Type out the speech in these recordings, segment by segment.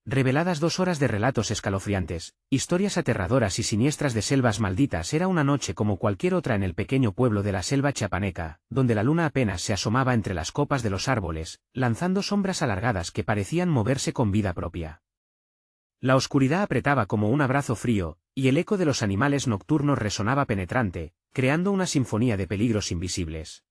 reveladas 2 horas de relatos escalofriantes, historias aterradoras y siniestras de selvas malditas. Era una noche como cualquier otra en el pequeño pueblo de la selva chiapaneca, donde la luna apenas se asomaba entre las copas de los árboles, lanzando sombras alargadas que parecían moverse con vida propia. La oscuridad apretaba como un abrazo frío, y el eco de los animales nocturnos resonaba penetrante, creando una sinfonía de peligros invisibles.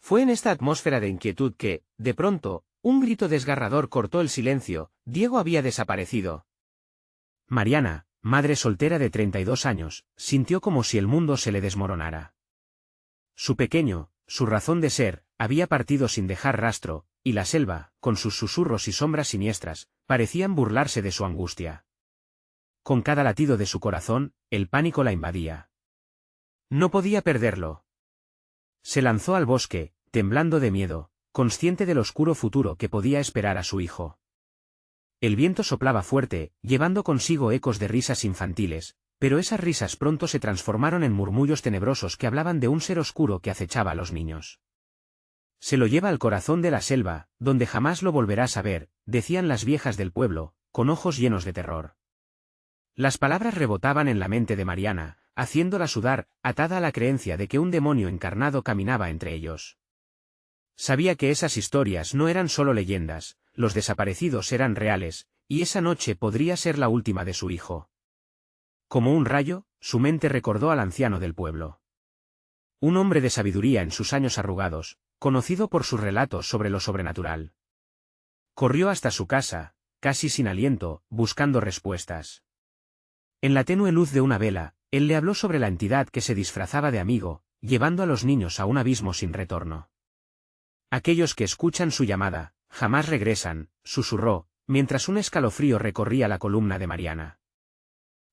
Fue en esta atmósfera de inquietud que, de pronto, un grito desgarrador cortó el silencio. Diego había desaparecido. Mariana, madre soltera de 32 años, sintió como si el mundo se le desmoronara. Su pequeño, su razón de ser, había partido sin dejar rastro, y la selva, con sus susurros y sombras siniestras, parecían burlarse de su angustia. Con cada latido de su corazón, el pánico la invadía. No podía perderlo. Se lanzó al bosque, temblando de miedo, consciente del oscuro futuro que podía esperar a su hijo. El viento soplaba fuerte, llevando consigo ecos de risas infantiles, pero esas risas pronto se transformaron en murmullos tenebrosos que hablaban de un ser oscuro que acechaba a los niños. Se lo lleva al corazón de la selva, donde jamás lo volverás a ver, decían las viejas del pueblo, con ojos llenos de terror. Las palabras rebotaban en la mente de Mariana, haciéndola sudar, atada a la creencia de que un demonio encarnado caminaba entre ellos. Sabía que esas historias no eran solo leyendas, los desaparecidos eran reales, y esa noche podría ser la última de su hijo. Como un rayo, su mente recordó al anciano del pueblo. Un hombre de sabiduría en sus años arrugados, conocido por sus relatos sobre lo sobrenatural. Corrió hasta su casa, casi sin aliento, buscando respuestas. En la tenue luz de una vela, él le habló sobre la entidad que se disfrazaba de amigo, llevando a los niños a un abismo sin retorno. Aquellos que escuchan su llamada, jamás regresan, susurró, mientras un escalofrío recorría la columna de Mariana.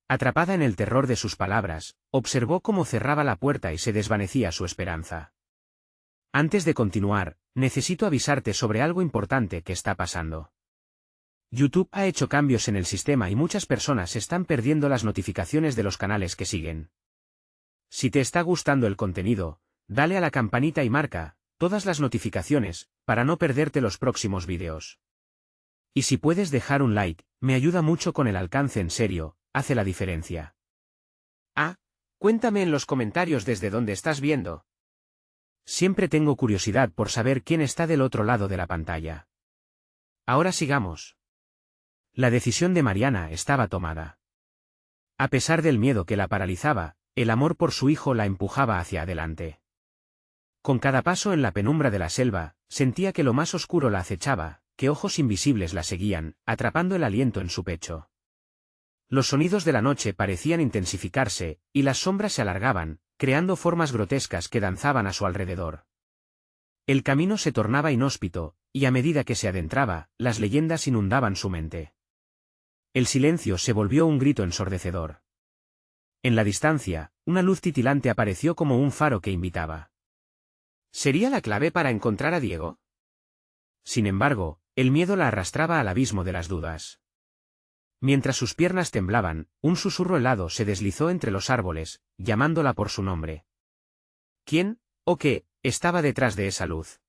Atrapada en el terror de sus palabras, observó cómo cerraba la puerta y se desvanecía su esperanza. Antes de continuar, necesito avisarte sobre algo importante que está pasando. YouTube ha hecho cambios en el sistema y muchas personas están perdiendo las notificaciones de los canales que siguen. Si te está gustando el contenido, dale a la campanita y marca todas las notificaciones, para no perderte los próximos vídeos. Y si puedes dejar un like, me ayuda mucho con el alcance. En serio, hace la diferencia. Cuéntame en los comentarios desde dónde estás viendo. Siempre tengo curiosidad por saber quién está del otro lado de la pantalla. Ahora sigamos. La decisión de Mariana estaba tomada. A pesar del miedo que la paralizaba, el amor por su hijo la empujaba hacia adelante. Con cada paso en la penumbra de la selva, sentía que lo más oscuro la acechaba, que ojos invisibles la seguían, atrapando el aliento en su pecho. Los sonidos de la noche parecían intensificarse, y las sombras se alargaban, creando formas grotescas que danzaban a su alrededor. El camino se tornaba inhóspito, y a medida que se adentraba, las leyendas inundaban su mente. El silencio se volvió un grito ensordecedor. En la distancia, una luz titilante apareció como un faro que invitaba. ¿Sería la clave para encontrar a Diego? Sin embargo, el miedo la arrastraba al abismo de las dudas. Mientras sus piernas temblaban, un susurro helado se deslizó entre los árboles, llamándola por su nombre. ¿Quién, o qué, estaba detrás de esa luz?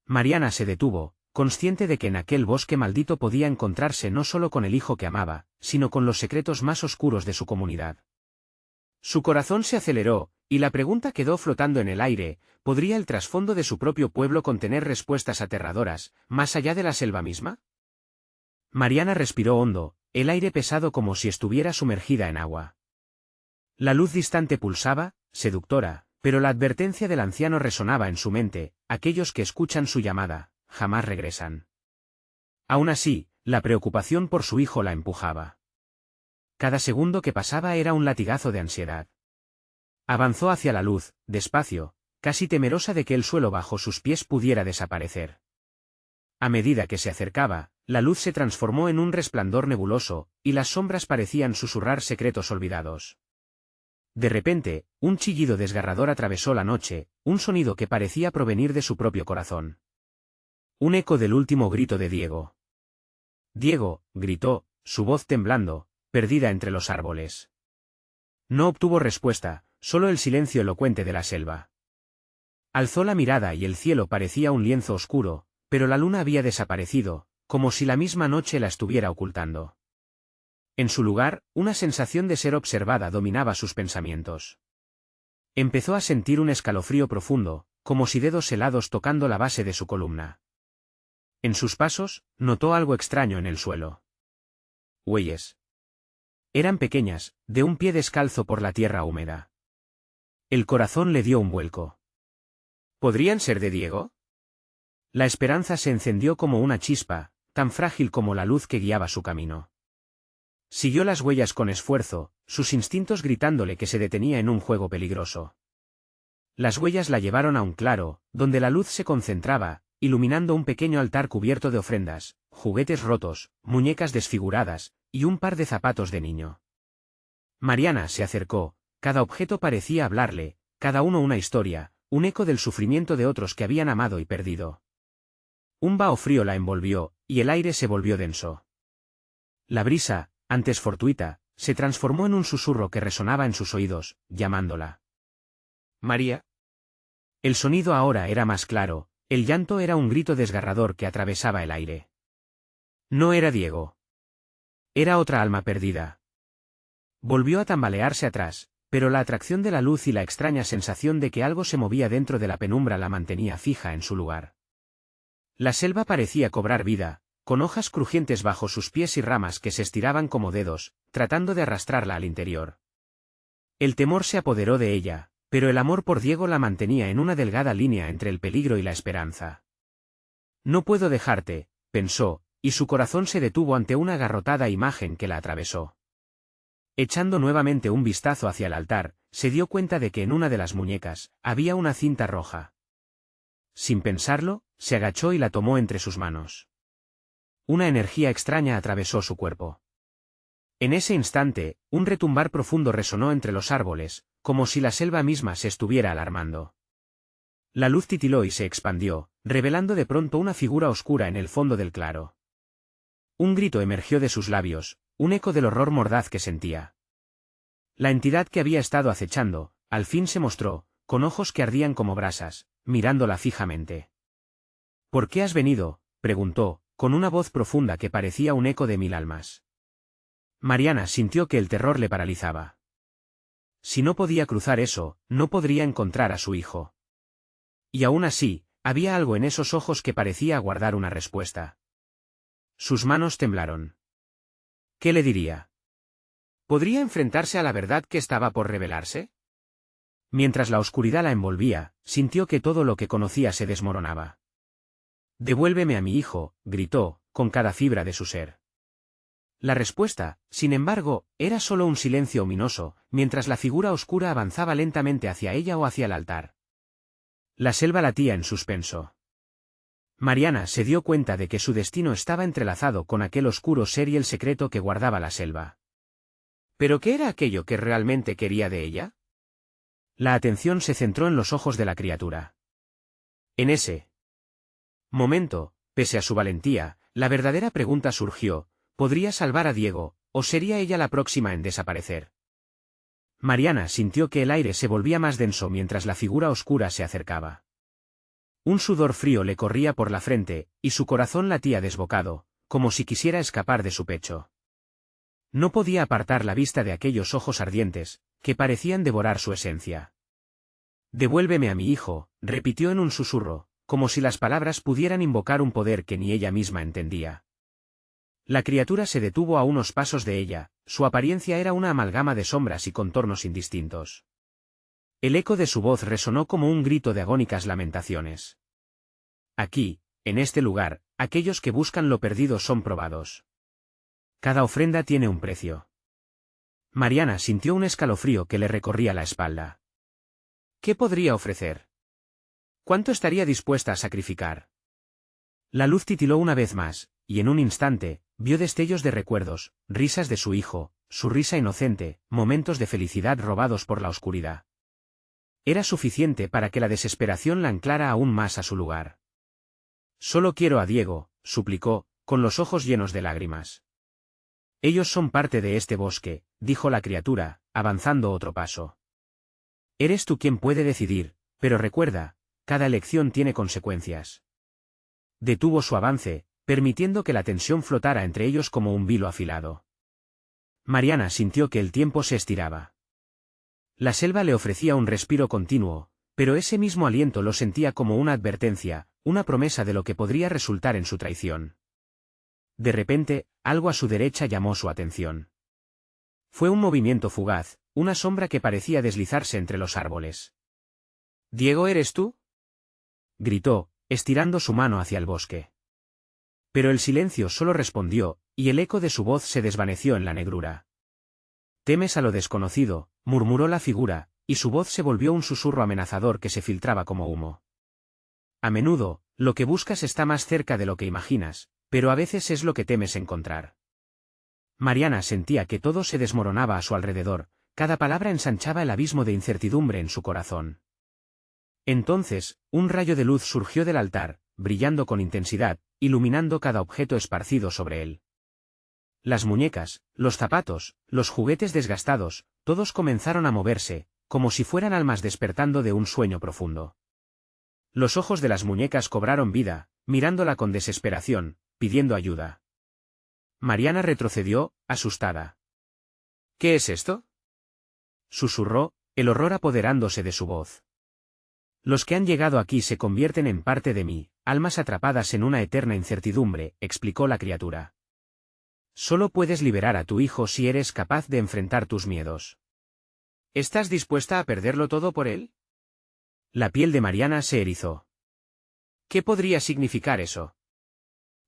Mariana se detuvo, consciente de que en aquel bosque maldito podía encontrarse no solo con el hijo que amaba, sino con los secretos más oscuros de su comunidad. Su corazón se aceleró, y la pregunta quedó flotando en el aire: ¿podría el trasfondo de su propio pueblo contener respuestas aterradoras, más allá de la selva misma? Mariana respiró hondo, el aire pesado como si estuviera sumergida en agua. La luz distante pulsaba, seductora, pero la advertencia del anciano resonaba en su mente: aquellos que escuchan su llamada, jamás regresan. Aún así, la preocupación por su hijo la empujaba. Cada segundo que pasaba era un latigazo de ansiedad. Avanzó hacia la luz, despacio, casi temerosa de que el suelo bajo sus pies pudiera desaparecer. A medida que se acercaba, la luz se transformó en un resplandor nebuloso, y las sombras parecían susurrar secretos olvidados. De repente, un chillido desgarrador atravesó la noche, un sonido que parecía provenir de su propio corazón. Un eco del último grito de Diego. «Diego», gritó, su voz temblando, perdida entre los árboles. No obtuvo respuesta, solo el silencio elocuente de la selva. Alzó la mirada y el cielo parecía un lienzo oscuro, pero la luna había desaparecido, como si la misma noche la estuviera ocultando. En su lugar, una sensación de ser observada dominaba sus pensamientos. Empezó a sentir un escalofrío profundo, como si dedos helados tocando la base de su columna. En sus pasos, notó algo extraño en el suelo. Huellas. Eran pequeñas, de un pie descalzo por la tierra húmeda. El corazón le dio un vuelco. ¿Podrían ser de Diego? La esperanza se encendió como una chispa, tan frágil como la luz que guiaba su camino. Siguió las huellas con esfuerzo, sus instintos gritándole que se detenía en un juego peligroso. Las huellas la llevaron a un claro, donde la luz se concentraba, iluminando un pequeño altar cubierto de ofrendas, juguetes rotos, muñecas desfiguradas, y un par de zapatos de niño. Mariana se acercó, cada objeto parecía hablarle, cada uno una historia, un eco del sufrimiento de otros que habían amado y perdido. Un vaho frío la envolvió, y el aire se volvió denso. La brisa, antes fortuita, se transformó en un susurro que resonaba en sus oídos, llamándola. María. El sonido ahora era más claro, el llanto era un grito desgarrador que atravesaba el aire. No era Diego. Era otra alma perdida. Volvió a tambalearse atrás, pero la atracción de la luz y la extraña sensación de que algo se movía dentro de la penumbra la mantenía fija en su lugar. La selva parecía cobrar vida, con hojas crujientes bajo sus pies y ramas que se estiraban como dedos, tratando de arrastrarla al interior. El temor se apoderó de ella, pero el amor por Diego la mantenía en una delgada línea entre el peligro y la esperanza. No puedo dejarte, pensó, y su corazón se detuvo ante una agarrotada imagen que la atravesó. Echando nuevamente un vistazo hacia el altar, se dio cuenta de que en una de las muñecas había una cinta roja. Sin pensarlo, se agachó y la tomó entre sus manos. Una energía extraña atravesó su cuerpo. En ese instante, un retumbar profundo resonó entre los árboles, como si la selva misma se estuviera alarmando. La luz titiló y se expandió, revelando de pronto una figura oscura en el fondo del claro. Un grito emergió de sus labios, un eco del horror mordaz que sentía. La entidad que había estado acechando, al fin se mostró, con ojos que ardían como brasas, mirándola fijamente. ¿Por qué has venido?, preguntó, con una voz profunda que parecía un eco de 1000 almas. Mariana sintió que el terror le paralizaba. Si no podía cruzar eso, no podría encontrar a su hijo. Y aún así, había algo en esos ojos que parecía aguardar una respuesta. Sus manos temblaron. ¿Qué le diría? ¿Podría enfrentarse a la verdad que estaba por revelarse? Mientras la oscuridad la envolvía, sintió que todo lo que conocía se desmoronaba. «Devuélveme a mi hijo», gritó, con cada fibra de su ser. La respuesta, sin embargo, era solo un silencio ominoso, mientras la figura oscura avanzaba lentamente hacia ella o hacia el altar. La selva latía en suspenso. Mariana se dio cuenta de que su destino estaba entrelazado con aquel oscuro ser y el secreto que guardaba la selva. ¿Pero qué era aquello que realmente quería de ella? La atención se centró en los ojos de la criatura. En ese momento, pese a su valentía, la verdadera pregunta surgió: ¿podría salvar a Diego, o sería ella la próxima en desaparecer? Mariana sintió que el aire se volvía más denso mientras la figura oscura se acercaba. Un sudor frío le corría por la frente, y su corazón latía desbocado, como si quisiera escapar de su pecho. No podía apartar la vista de aquellos ojos ardientes, que parecían devorar su esencia. «Devuélveme a mi hijo», repitió en un susurro, como si las palabras pudieran invocar un poder que ni ella misma entendía. La criatura se detuvo a unos pasos de ella, su apariencia era una amalgama de sombras y contornos indistintos. El eco de su voz resonó como un grito de agónicas lamentaciones. Aquí, en este lugar, aquellos que buscan lo perdido son probados. Cada ofrenda tiene un precio. Mariana sintió un escalofrío que le recorría la espalda. ¿Qué podría ofrecer? ¿Cuánto estaría dispuesta a sacrificar? La luz titiló una vez más, y en un instante, vio destellos de recuerdos, risas de su hijo, su risa inocente, momentos de felicidad robados por la oscuridad. Era suficiente para que la desesperación la anclara aún más a su lugar. «Solo quiero a Diego», suplicó, con los ojos llenos de lágrimas. «Ellos son parte de este bosque», dijo la criatura, avanzando otro paso. «Eres tú quien puede decidir, pero recuerda, cada elección tiene consecuencias». Detuvo su avance, permitiendo que la tensión flotara entre ellos como un vilo afilado. Mariana sintió que el tiempo se estiraba. La selva le ofrecía un respiro continuo, pero ese mismo aliento lo sentía como una advertencia, una promesa de lo que podría resultar en su traición. De repente, algo a su derecha llamó su atención. Fue un movimiento fugaz, una sombra que parecía deslizarse entre los árboles. «¿Diego, eres tú?», gritó, estirando su mano hacia el bosque. Pero el silencio solo respondió, y el eco de su voz se desvaneció en la negrura. «¿Temes a lo desconocido?», murmuró la figura, y su voz se volvió un susurro amenazador que se filtraba como humo. «A menudo, lo que buscas está más cerca de lo que imaginas, pero a veces es lo que temes encontrar». Mariana sentía que todo se desmoronaba a su alrededor, cada palabra ensanchaba el abismo de incertidumbre en su corazón. Entonces, un rayo de luz surgió del altar, brillando con intensidad, iluminando cada objeto esparcido sobre él. Las muñecas, los zapatos, los juguetes desgastados, todos comenzaron a moverse, como si fueran almas despertando de un sueño profundo. Los ojos de las muñecas cobraron vida, mirándola con desesperación, pidiendo ayuda. Mariana retrocedió, asustada. «¿Qué es esto?», susurró, el horror apoderándose de su voz. «Los que han llegado aquí se convierten en parte de mí, almas atrapadas en una eterna incertidumbre», explicó la criatura. «Solo puedes liberar a tu hijo si eres capaz de enfrentar tus miedos». «¿Estás dispuesta a perderlo todo por él?». La piel de Mariana se erizó. ¿Qué podría significar eso?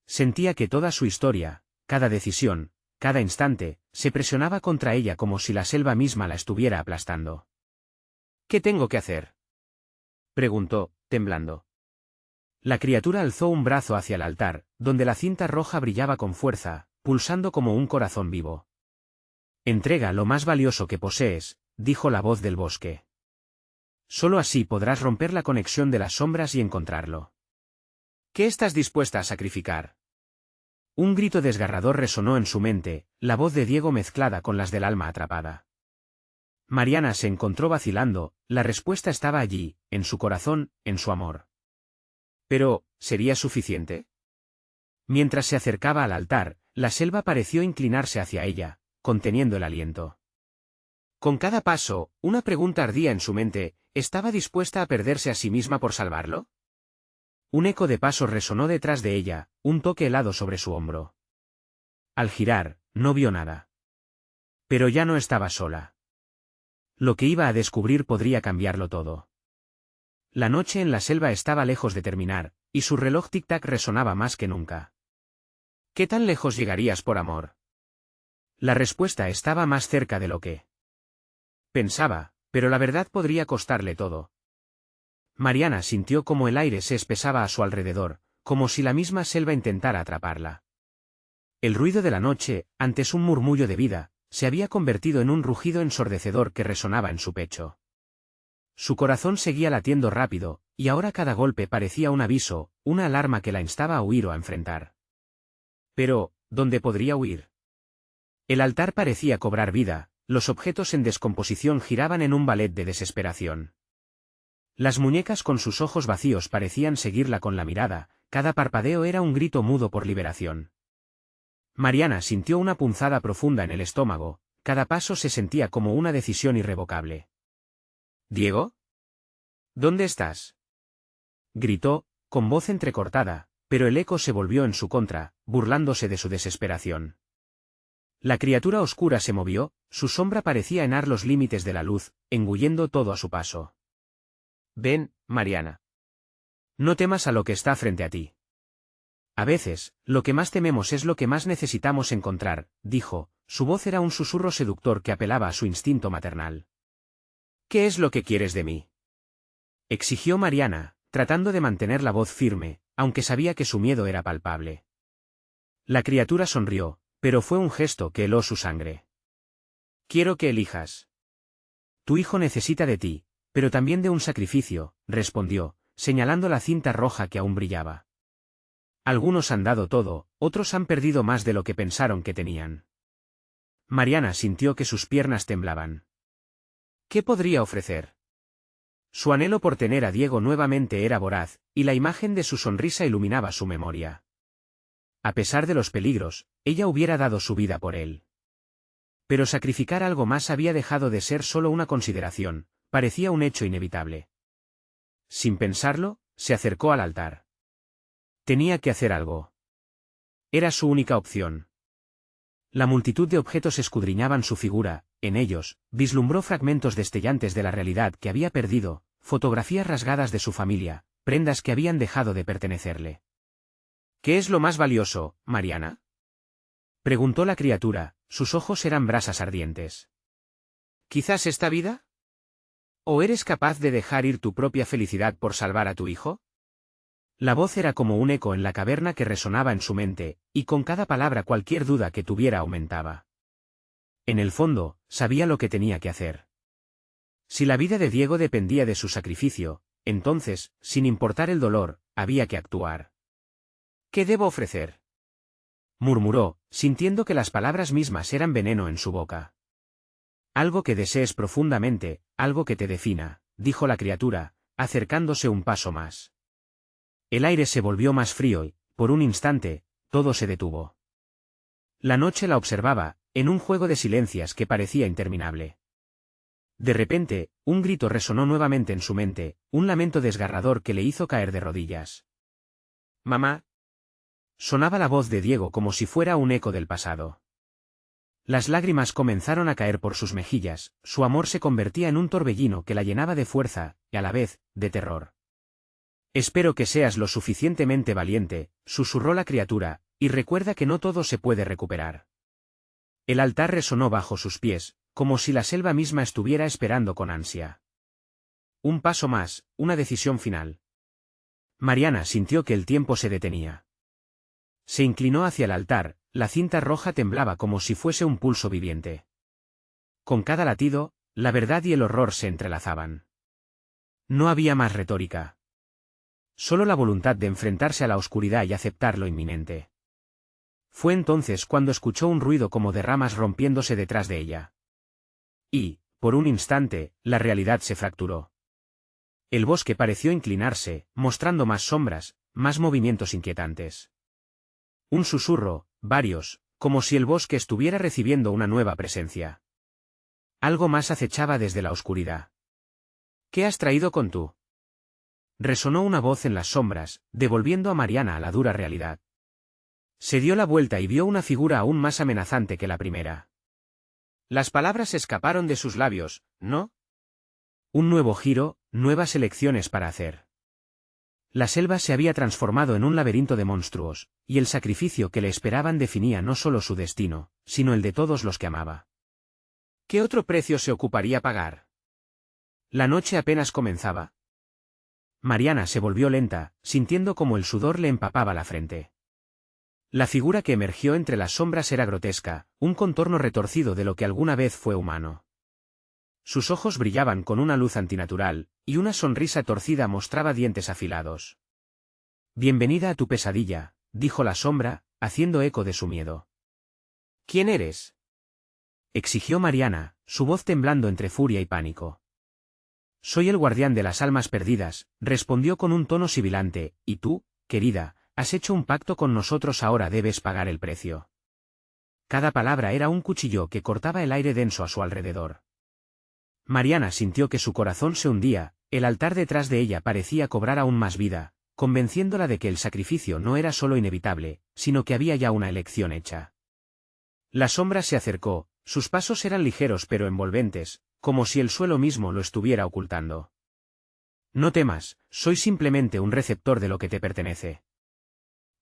Sentía que toda su historia, cada decisión, cada instante, se presionaba contra ella como si la selva misma la estuviera aplastando. «¿Qué tengo que hacer?», preguntó, temblando. La criatura alzó un brazo hacia el altar, donde la cinta roja brillaba con fuerza, pulsando como un corazón vivo. «Entrega lo más valioso que posees», dijo la voz del bosque. «Solo así podrás romper la conexión de las sombras y encontrarlo». «¿Qué estás dispuesta a sacrificar?». Un grito desgarrador resonó en su mente, la voz de Diego mezclada con las del alma atrapada. Mariana se encontró vacilando, la respuesta estaba allí, en su corazón, en su amor. Pero, ¿sería suficiente? Mientras se acercaba al altar, la selva pareció inclinarse hacia ella, conteniendo el aliento. Con cada paso, una pregunta ardía en su mente, ¿estaba dispuesta a perderse a sí misma por salvarlo? Un eco de pasos resonó detrás de ella, un toque helado sobre su hombro. Al girar, no vio nada. Pero ya no estaba sola. Lo que iba a descubrir podría cambiarlo todo. La noche en la selva estaba lejos de terminar, y su reloj tic-tac resonaba más que nunca. ¿Qué tan lejos llegarías por amor? La respuesta estaba más cerca de lo que pensaba, pero la verdad podría costarle todo. Mariana sintió como el aire se espesaba a su alrededor, como si la misma selva intentara atraparla. El ruido de la noche, antes un murmullo de vida, se había convertido en un rugido ensordecedor que resonaba en su pecho. Su corazón seguía latiendo rápido, y ahora cada golpe parecía un aviso, una alarma que la instaba a huir o a enfrentar. Pero, ¿dónde podría huir? El altar parecía cobrar vida, los objetos en descomposición giraban en un ballet de desesperación. Las muñecas con sus ojos vacíos parecían seguirla con la mirada, cada parpadeo era un grito mudo por liberación. Mariana sintió una punzada profunda en el estómago, cada paso se sentía como una decisión irrevocable. «¿Diego? ¿Dónde estás?», gritó, con voz entrecortada, pero el eco se volvió en su contra, burlándose de su desesperación. La criatura oscura se movió, su sombra parecía henar los límites de la luz, engullendo todo a su paso. «Ven, Mariana. No temas a lo que está frente a ti. A veces, lo que más tememos es lo que más necesitamos encontrar», dijo, su voz era un susurro seductor que apelaba a su instinto maternal. «¿Qué es lo que quieres de mí?», exigió Mariana, tratando de mantener la voz firme, aunque sabía que su miedo era palpable. La criatura sonrió, pero fue un gesto que heló su sangre. «Quiero que elijas. Tu hijo necesita de ti, pero también de un sacrificio», respondió, señalando la cinta roja que aún brillaba. «Algunos han dado todo, otros han perdido más de lo que pensaron que tenían». Mariana sintió que sus piernas temblaban. ¿Qué podría ofrecer? Su anhelo por tener a Diego nuevamente era voraz, y la imagen de su sonrisa iluminaba su memoria. A pesar de los peligros, ella hubiera dado su vida por él. Pero sacrificar algo más había dejado de ser solo una consideración, parecía un hecho inevitable. Sin pensarlo, se acercó al altar. Tenía que hacer algo. Era su única opción. La multitud de objetos escudriñaban su figura, en ellos, vislumbró fragmentos destellantes de la realidad que había perdido, fotografías rasgadas de su familia, prendas que habían dejado de pertenecerle. ¿Qué es lo más valioso, Mariana? Preguntó la criatura, sus ojos eran brasas ardientes. ¿Quizás esta vida? ¿O eres capaz de dejar ir tu propia felicidad por salvar a tu hijo? La voz era como un eco en la caverna que resonaba en su mente, y con cada palabra cualquier duda que tuviera aumentaba. En el fondo, sabía lo que tenía que hacer. Si la vida de Diego dependía de su sacrificio, entonces, sin importar el dolor, había que actuar. ¿Qué debo ofrecer?, murmuró, sintiendo que las palabras mismas eran veneno en su boca. Algo que desees profundamente, algo que te defina, dijo la criatura, acercándose un paso más. El aire se volvió más frío y, por un instante, todo se detuvo. La noche la observaba, en un juego de silencias que parecía interminable. De repente, un grito resonó nuevamente en su mente, un lamento desgarrador que le hizo caer de rodillas. «Mamá». Sonaba la voz de Diego como si fuera un eco del pasado. Las lágrimas comenzaron a caer por sus mejillas, su amor se convertía en un torbellino que la llenaba de fuerza, y a la vez, de terror. «Espero que seas lo suficientemente valiente», susurró la criatura, «y recuerda que no todo se puede recuperar». El altar resonó bajo sus pies, como si la selva misma estuviera esperando con ansia. Un paso más, una decisión final. Mariana sintió que el tiempo se detenía. Se inclinó hacia el altar, la cinta roja temblaba como si fuese un pulso viviente. Con cada latido, la verdad y el horror se entrelazaban. No había más retórica. Solo la voluntad de enfrentarse a la oscuridad y aceptar lo inminente. Fue entonces cuando escuchó un ruido como de ramas rompiéndose detrás de ella. Y, por un instante, la realidad se fracturó. El bosque pareció inclinarse, mostrando más sombras, más movimientos inquietantes. Un susurro, varios, como si el bosque estuviera recibiendo una nueva presencia. Algo más acechaba desde la oscuridad. ¿Qué has traído con tú?, resonó una voz en las sombras, devolviendo a Mariana a la dura realidad. Se dio la vuelta y vio una figura aún más amenazante que la primera. Las palabras escaparon de sus labios, ¿no? Un nuevo giro, nuevas elecciones para hacer. La selva se había transformado en un laberinto de monstruos, y el sacrificio que le esperaban definía no solo su destino, sino el de todos los que amaba. ¿Qué otro precio se ocuparía pagar? La noche apenas comenzaba. Mariana se volvió lenta, sintiendo como el sudor le empapaba la frente. La figura que emergió entre las sombras era grotesca, un contorno retorcido de lo que alguna vez fue humano. Sus ojos brillaban con una luz antinatural, y una sonrisa torcida mostraba dientes afilados. «Bienvenida a tu pesadilla», dijo la sombra, haciendo eco de su miedo. «¿Quién eres?», exigió Mariana, su voz temblando entre furia y pánico. «Soy el guardián de las almas perdidas», respondió con un tono sibilante, «y tú, querida, has hecho un pacto con nosotros, ahora debes pagar el precio». Cada palabra era un cuchillo que cortaba el aire denso a su alrededor. Mariana sintió que su corazón se hundía, el altar detrás de ella parecía cobrar aún más vida, convenciéndola de que el sacrificio no era solo inevitable, sino que había ya una elección hecha. La sombra se acercó, sus pasos eran ligeros pero envolventes, como si el suelo mismo lo estuviera ocultando. «No temas, soy simplemente un receptor de lo que te pertenece».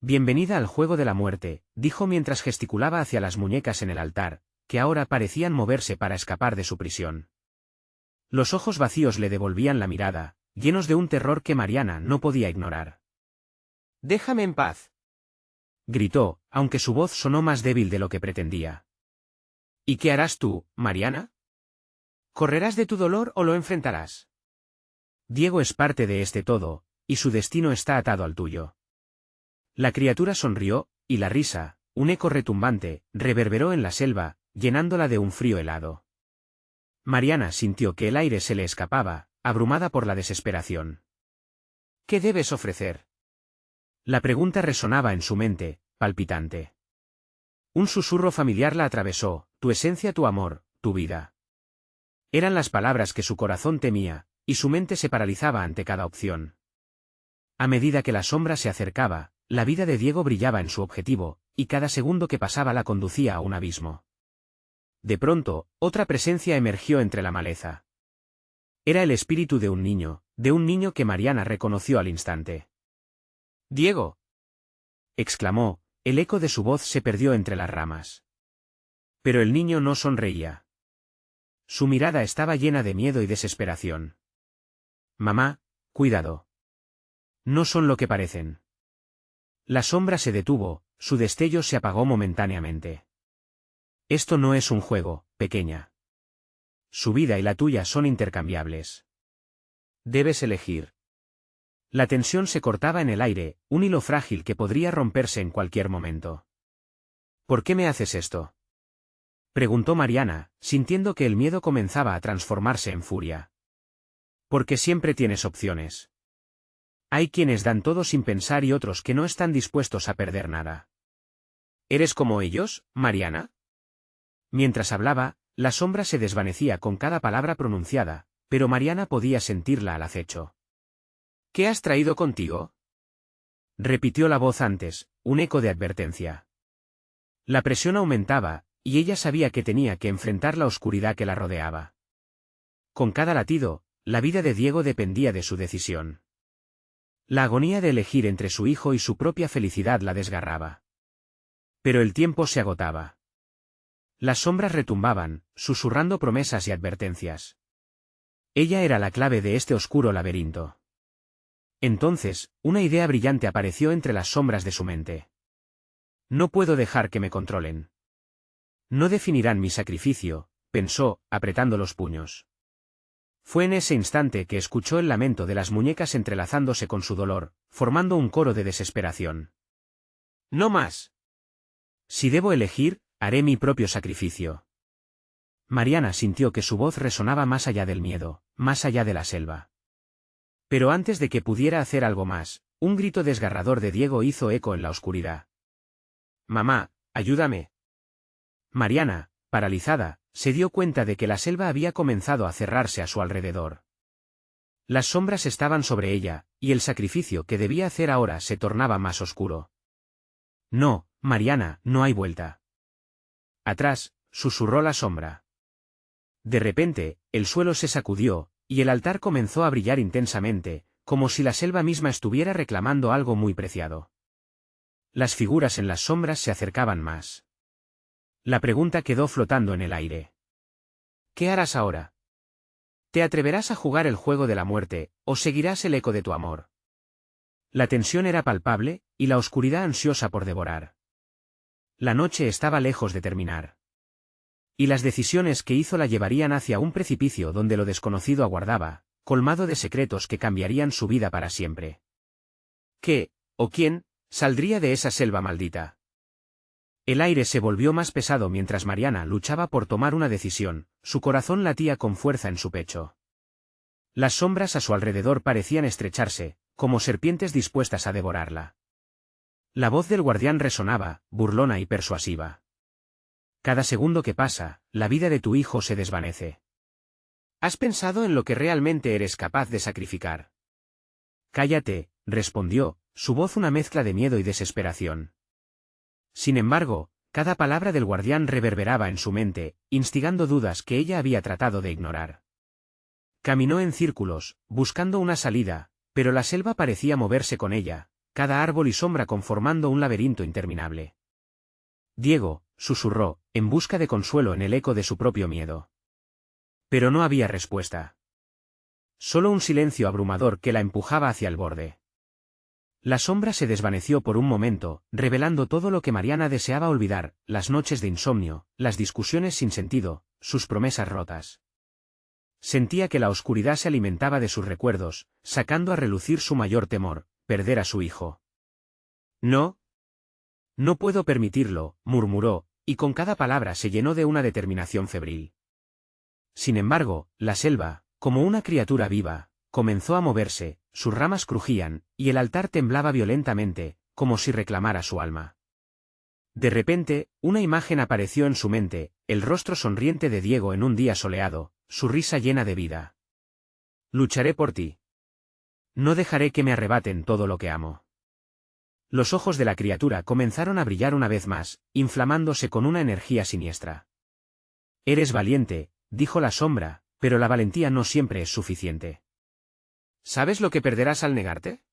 «Bienvenida al juego de la muerte», dijo mientras gesticulaba hacia las muñecas en el altar, que ahora parecían moverse para escapar de su prisión. Los ojos vacíos le devolvían la mirada, llenos de un terror que Mariana no podía ignorar. «Déjame en paz», gritó, aunque su voz sonó más débil de lo que pretendía. «¿Y qué harás tú, Mariana? ¿Correrás de tu dolor o lo enfrentarás? Diego es parte de este todo, y su destino está atado al tuyo». La criatura sonrió, y la risa, un eco retumbante, reverberó en la selva, llenándola de un frío helado. Mariana sintió que el aire se le escapaba, abrumada por la desesperación. «¿Qué debes ofrecer?». La pregunta resonaba en su mente, palpitante. Un susurro familiar la atravesó: tu esencia, tu amor, tu vida. Eran las palabras que su corazón temía, y su mente se paralizaba ante cada opción. A medida que la sombra se acercaba, la vida de Diego brillaba en su objetivo, y cada segundo que pasaba la conducía a un abismo. De pronto, otra presencia emergió entre la maleza. Era el espíritu de un niño que Mariana reconoció al instante. «¡Diego!», exclamó, el eco de su voz se perdió entre las ramas. Pero el niño no sonreía. Su mirada estaba llena de miedo y desesperación. «Mamá, cuidado. No son lo que parecen». La sombra se detuvo, su destello se apagó momentáneamente. «Esto no es un juego, pequeña. Su vida y la tuya son intercambiables. Debes elegir». La tensión se cortaba en el aire, un hilo frágil que podría romperse en cualquier momento. «¿Por qué me haces esto?», preguntó Mariana, sintiendo que el miedo comenzaba a transformarse en furia. «Porque siempre tienes opciones. Hay quienes dan todo sin pensar y otros que no están dispuestos a perder nada». «¿Eres como ellos, Mariana?». Mientras hablaba, la sombra se desvanecía con cada palabra pronunciada, pero Mariana podía sentirla al acecho. «¿Qué has traído contigo?», repitió la voz antes, un eco de advertencia. La presión aumentaba, y ella sabía que tenía que enfrentar la oscuridad que la rodeaba. Con cada latido, la vida de Diego dependía de su decisión. La agonía de elegir entre su hijo y su propia felicidad la desgarraba. Pero el tiempo se agotaba. Las sombras retumbaban, susurrando promesas y advertencias. Ella era la clave de este oscuro laberinto. Entonces, una idea brillante apareció entre las sombras de su mente. «No puedo dejar que me controlen. No definirán mi sacrificio», pensó, apretando los puños. Fue en ese instante que escuchó el lamento de las muñecas entrelazándose con su dolor, formando un coro de desesperación. «No más. Si debo elegir, haré mi propio sacrificio». Mariana sintió que su voz resonaba más allá del miedo, más allá de la selva. Pero antes de que pudiera hacer algo más, un grito desgarrador de Diego hizo eco en la oscuridad. «Mamá, ayúdame». Mariana, paralizada, se dio cuenta de que la selva había comenzado a cerrarse a su alrededor. Las sombras estaban sobre ella, y el sacrificio que debía hacer ahora se tornaba más oscuro. «No, Mariana, no hay vuelta». «Atrás», susurró la sombra. De repente, el suelo se sacudió, y el altar comenzó a brillar intensamente, como si la selva misma estuviera reclamando algo muy preciado. Las figuras en las sombras se acercaban más. La pregunta quedó flotando en el aire. «¿Qué harás ahora? ¿Te atreverás a jugar el juego de la muerte, o seguirás el eco de tu amor?». La tensión era palpable, y la oscuridad ansiosa por devorar. La noche estaba lejos de terminar. Y las decisiones que hizo la llevarían hacia un precipicio donde lo desconocido aguardaba, colmado de secretos que cambiarían su vida para siempre. ¿Qué, o quién, saldría de esa selva maldita? El aire se volvió más pesado mientras Mariana luchaba por tomar una decisión, su corazón latía con fuerza en su pecho. Las sombras a su alrededor parecían estrecharse, como serpientes dispuestas a devorarla. La voz del guardián resonaba, burlona y persuasiva. «Cada segundo que pasa, la vida de tu hijo se desvanece. ¿Has pensado en lo que realmente eres capaz de sacrificar?». «Cállate», respondió, su voz una mezcla de miedo y desesperación. Sin embargo, cada palabra del guardián reverberaba en su mente, instigando dudas que ella había tratado de ignorar. Caminó en círculos, buscando una salida, pero la selva parecía moverse con ella, cada árbol y sombra conformando un laberinto interminable. «Diego», susurró, en busca de consuelo en el eco de su propio miedo. Pero no había respuesta. Solo un silencio abrumador que la empujaba hacia el borde. La sombra se desvaneció por un momento, revelando todo lo que Mariana deseaba olvidar: las noches de insomnio, las discusiones sin sentido, sus promesas rotas. Sentía que la oscuridad se alimentaba de sus recuerdos, sacando a relucir su mayor temor: perder a su hijo. «No. No puedo permitirlo», murmuró, y con cada palabra se llenó de una determinación febril. Sin embargo, la selva, como una criatura viva, comenzó a moverse, sus ramas crujían, y el altar temblaba violentamente, como si reclamara su alma. De repente, una imagen apareció en su mente, el rostro sonriente de Diego en un día soleado, su risa llena de vida. Lucharé por ti. No dejaré que me arrebaten todo lo que amo. Los ojos de la criatura comenzaron a brillar una vez más, inflamándose con una energía siniestra. Eres valiente, dijo la sombra, pero la valentía no siempre es suficiente. ¿Sabes lo que perderás al negarte?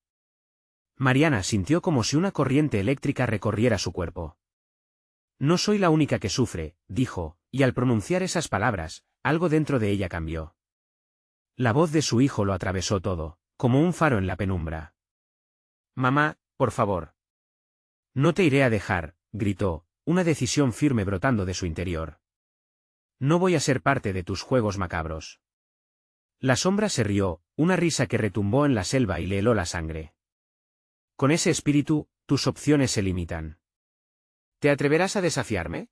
Mariana sintió como si una corriente eléctrica recorriera su cuerpo. No soy la única que sufre, dijo, y al pronunciar esas palabras, algo dentro de ella cambió. La voz de su hijo lo atravesó todo, como un faro en la penumbra. Mamá, por favor. No te iré a dejar, gritó, una decisión firme brotando de su interior. No voy a ser parte de tus juegos macabros. La sombra se rió, una risa que retumbó en la selva y le heló la sangre. Con ese espíritu, tus opciones se limitan. ¿Te atreverás a desafiarme?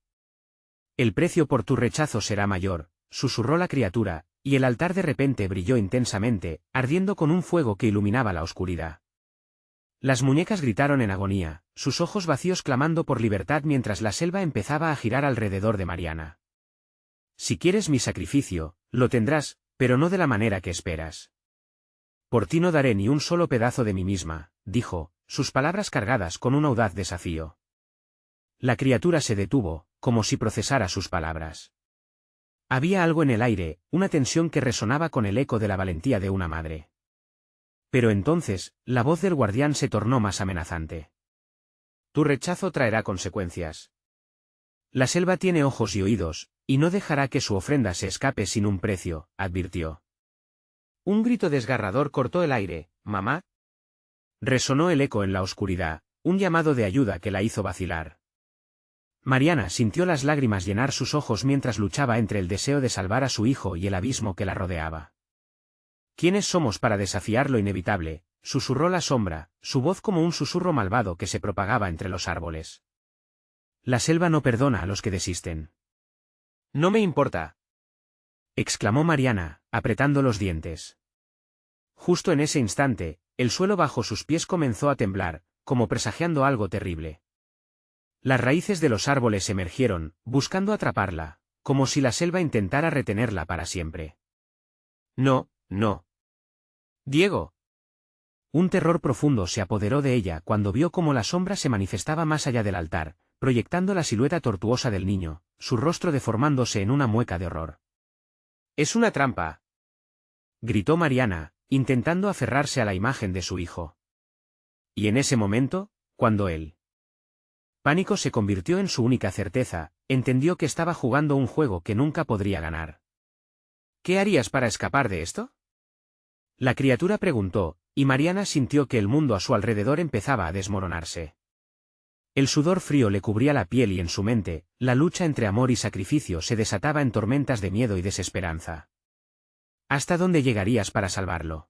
El precio por tu rechazo será mayor, susurró la criatura, y el altar de repente brilló intensamente, ardiendo con un fuego que iluminaba la oscuridad. Las muñecas gritaron en agonía, sus ojos vacíos clamando por libertad mientras la selva empezaba a girar alrededor de Mariana. Si quieres mi sacrificio, lo tendrás, pero no de la manera que esperas. Por ti no daré ni un solo pedazo de mí misma, dijo, sus palabras cargadas con un audaz desafío. La criatura se detuvo, como si procesara sus palabras. Había algo en el aire, una tensión que resonaba con el eco de la valentía de una madre. Pero entonces, la voz del guardián se tornó más amenazante. Tu rechazo traerá consecuencias. La selva tiene ojos y oídos, y no dejará que su ofrenda se escape sin un precio, advirtió. Un grito desgarrador cortó el aire. ¿Mamá? Resonó el eco en la oscuridad, un llamado de ayuda que la hizo vacilar. Mariana sintió las lágrimas llenar sus ojos mientras luchaba entre el deseo de salvar a su hijo y el abismo que la rodeaba. ¿Quiénes somos para desafiar lo inevitable?, susurró la sombra, su voz como un susurro malvado que se propagaba entre los árboles. La selva no perdona a los que desisten. No me importa, exclamó Mariana, apretando los dientes. Justo en ese instante, el suelo bajo sus pies comenzó a temblar, como presagiando algo terrible. Las raíces de los árboles emergieron, buscando atraparla, como si la selva intentara retenerla para siempre. No, no. Diego. Un terror profundo se apoderó de ella cuando vio cómo la sombra se manifestaba más allá del altar, proyectando la silueta tortuosa del niño, su rostro deformándose en una mueca de horror. «Es una trampa», gritó Mariana, intentando aferrarse a la imagen de su hijo. Y en ese momento, cuando el pánico se convirtió en su única certeza, entendió que estaba jugando un juego que nunca podría ganar. «¿Qué harías para escapar de esto?», la criatura preguntó, y Mariana sintió que el mundo a su alrededor empezaba a desmoronarse. El sudor frío le cubría la piel y en su mente, la lucha entre amor y sacrificio se desataba en tormentas de miedo y desesperanza. ¿Hasta dónde llegarías para salvarlo?,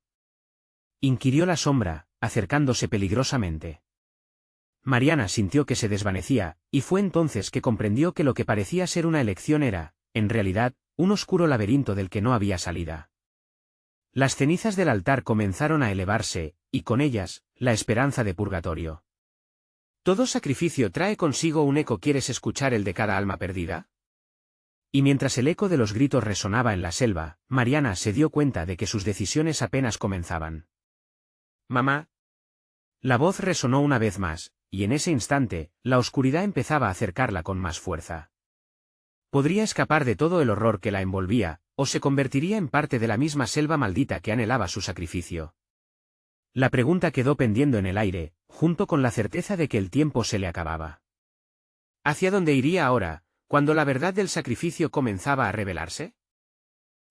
inquirió la sombra, acercándose peligrosamente. Mariana sintió que se desvanecía, y fue entonces que comprendió que lo que parecía ser una elección era, en realidad, un oscuro laberinto del que no había salida. Las cenizas del altar comenzaron a elevarse, y con ellas, la esperanza de purgatorio. ¿Todo sacrificio trae consigo un eco? ¿Quieres escuchar el de cada alma perdida? Y mientras el eco de los gritos resonaba en la selva, Mariana se dio cuenta de que sus decisiones apenas comenzaban. «Mamá». La voz resonó una vez más, y en ese instante, la oscuridad empezaba a acercarla con más fuerza. Podría escapar de todo el horror que la envolvía, o se convertiría en parte de la misma selva maldita que anhelaba su sacrificio. La pregunta quedó pendiendo en el aire, junto con la certeza de que el tiempo se le acababa. ¿Hacia dónde iría ahora, cuando la verdad del sacrificio comenzaba a revelarse?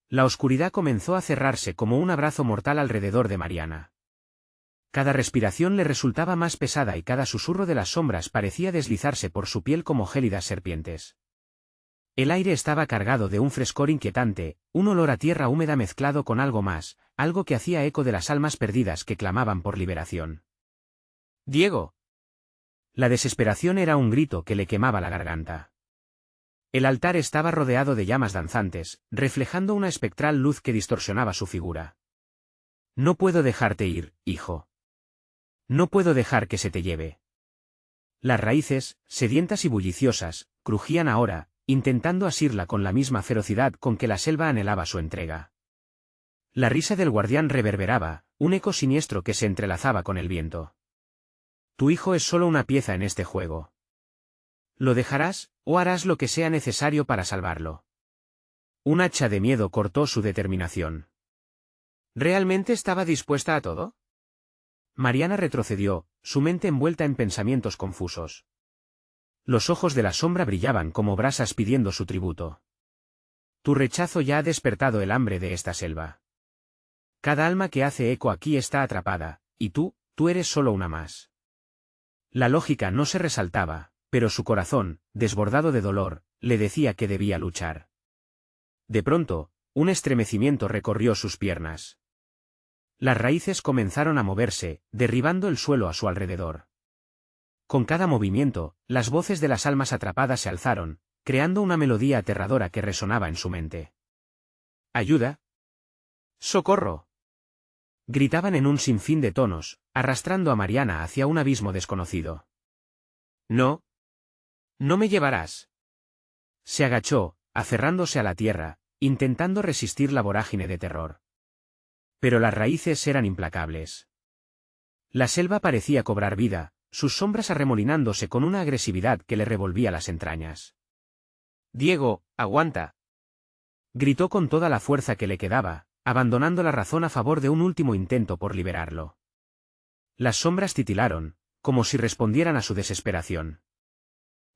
La oscuridad comenzó a cerrarse como un abrazo mortal alrededor de Mariana. Cada respiración le resultaba más pesada y cada susurro de las sombras parecía deslizarse por su piel como gélidas serpientes. El aire estaba cargado de un frescor inquietante, un olor a tierra húmeda mezclado con algo más, algo que hacía eco de las almas perdidas que clamaban por liberación. «Diego». La desesperación era un grito que le quemaba la garganta. El altar estaba rodeado de llamas danzantes, reflejando una espectral luz que distorsionaba su figura. «No puedo dejarte ir, hijo. No puedo dejar que se te lleve». Las raíces, sedientas y bulliciosas, crujían ahora, intentando asirla con la misma ferocidad con que la selva anhelaba su entrega. La risa del guardián reverberaba, un eco siniestro que se entrelazaba con el viento. Tu hijo es solo una pieza en este juego. ¿Lo dejarás, o harás lo que sea necesario para salvarlo? Un hacha de miedo cortó su determinación. ¿Realmente estaba dispuesta a todo? Mariana retrocedió, su mente envuelta en pensamientos confusos. Los ojos de la sombra brillaban como brasas pidiendo su tributo. Tu rechazo ya ha despertado el hambre de esta selva. Cada alma que hace eco aquí está atrapada, y tú eres solo una más. La lógica no se resaltaba, pero su corazón, desbordado de dolor, le decía que debía luchar. De pronto, un estremecimiento recorrió sus piernas. Las raíces comenzaron a moverse, derribando el suelo a su alrededor. Con cada movimiento, las voces de las almas atrapadas se alzaron, creando una melodía aterradora que resonaba en su mente. ¡Ayuda! ¡Socorro! Gritaban en un sinfín de tonos, arrastrando a Mariana hacia un abismo desconocido. No. No me llevarás. Se agachó, aferrándose a la tierra, intentando resistir la vorágine de terror. Pero las raíces eran implacables. La selva parecía cobrar vida, sus sombras arremolinándose con una agresividad que le revolvía las entrañas. Diego, aguanta. Gritó con toda la fuerza que le quedaba, abandonando la razón a favor de un último intento por liberarlo. Las sombras titilaron, como si respondieran a su desesperación.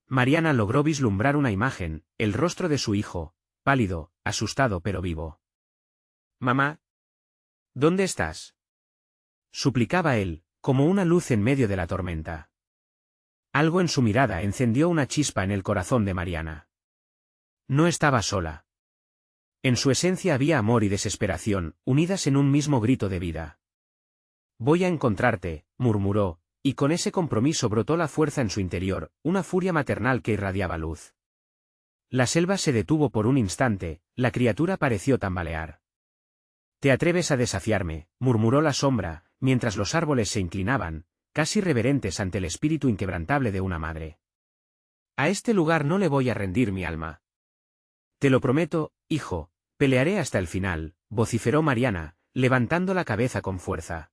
Mariana logró vislumbrar una imagen, el rostro de su hijo, pálido, asustado pero vivo. Mamá. ¿Dónde estás? Suplicaba él, como una luz en medio de la tormenta. Algo en su mirada encendió una chispa en el corazón de Mariana. No estaba sola. En su esencia había amor y desesperación, unidas en un mismo grito de vida. Voy a encontrarte, murmuró, y con ese compromiso brotó la fuerza en su interior, una furia maternal que irradiaba luz. La selva se detuvo por un instante, la criatura pareció tambalear. «¿Te atreves a desafiarme?», murmuró la sombra, mientras los árboles se inclinaban, casi reverentes ante el espíritu inquebrantable de una madre. «A este lugar no le voy a rendir mi alma». «Te lo prometo, hijo, pelearé hasta el final», vociferó Mariana, levantando la cabeza con fuerza.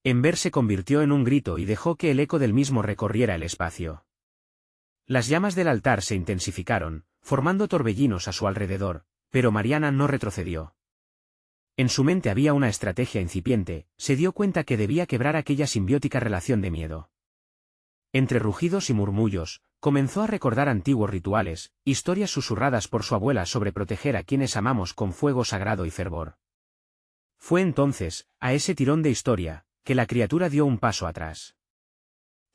Ember se convirtió en un grito y dejó que el eco del mismo recorriera el espacio. Las llamas del altar se intensificaron, formando torbellinos a su alrededor, pero Mariana no retrocedió. En su mente había una estrategia incipiente, se dio cuenta que debía quebrar aquella simbiótica relación de miedo. Entre rugidos y murmullos, comenzó a recordar antiguos rituales, historias susurradas por su abuela sobre proteger a quienes amamos con fuego sagrado y fervor. Fue entonces, a ese tirón de historia, que la criatura dio un paso atrás.